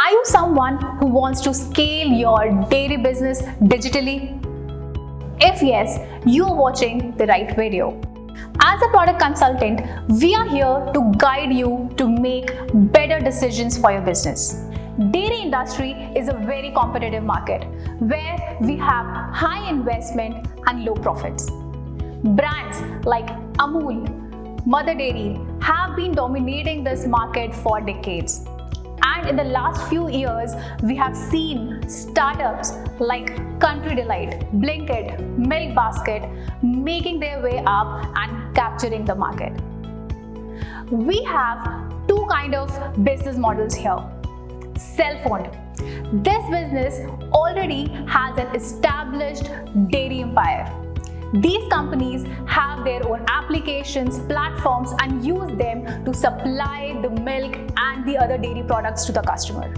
Are you someone who wants to scale your dairy business digitally? If yes, you are watching the right video. As a product consultant, we are here to guide you to make better decisions for your business. Dairy industry is a very competitive market where we have high investment and low profits. Brands like Amul, Mother Dairy have been dominating this market for decades. And in the last few years, we have seen startups like Country Delight, Blinkit, Milk Basket making their way up and capturing the market. We have two kinds of business models here. Self-owned. This business already has an established dairy empire. These companies have their own applications, platforms, and use them to supply the milk and the other dairy products to the customer,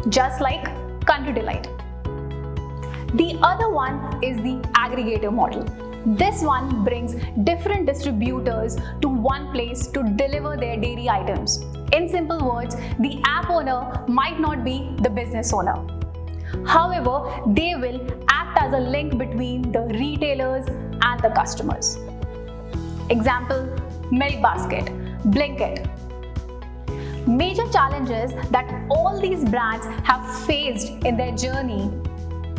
just like Country Delight. The other one is the aggregator model. This one brings different distributors to one place to deliver their dairy items. In simple words, the app owner might not be the business owner. However, they will act as a link between the retailers and the customers. Example, Milk Basket, Blinkit. Major challenges that all these brands have faced in their journey: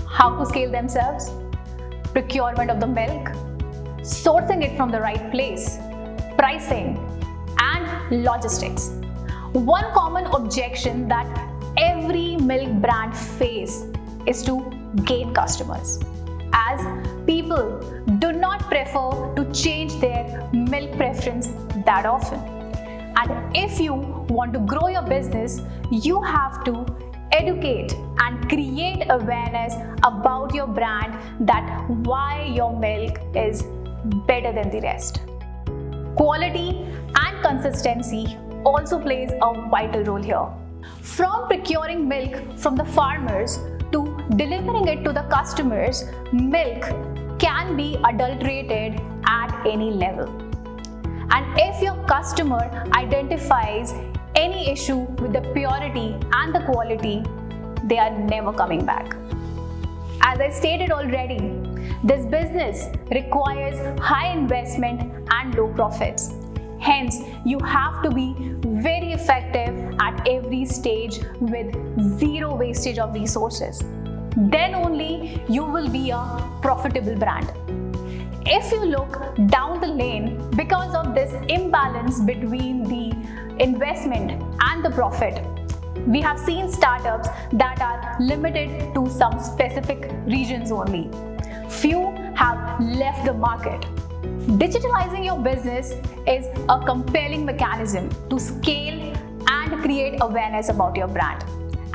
how to scale themselves, procurement of the milk, sourcing it from the right place, pricing, and logistics. One common objection that every milk brand face is to gain customers, as people do not prefer to change their milk preference that often. And if you want to grow your business, you have to educate and create awareness about your brand, that why your milk is better than the rest. Quality and consistency also plays a vital role here. From procuring milk from the farmers to delivering it to the customers, milk can be adulterated at any level. And if your customer identifies any issue with the purity and the quality, they are never coming back. As I stated already, this business requires high investment and low profits. Hence, you have to be very effective at every stage with zero wastage of resources. Then only you will be a profitable brand. If you look down the lane, because of this imbalance between the investment and the profit, we have seen startups that are limited to some specific regions only. Few have left the market. Digitalizing your business is a compelling mechanism to scale and create awareness about your brand.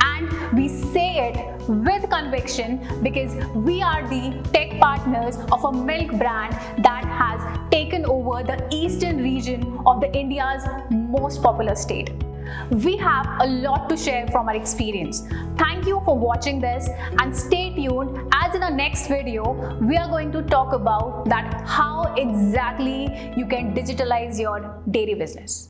And we say it with conviction because we are the tech partners of a milk brand that has taken over the eastern region of the India's most popular state. We have a lot to share from our experience. Thank you for watching this, and stay tuned, as in our next video we are going to talk about that how exactly you can digitalize your dairy business.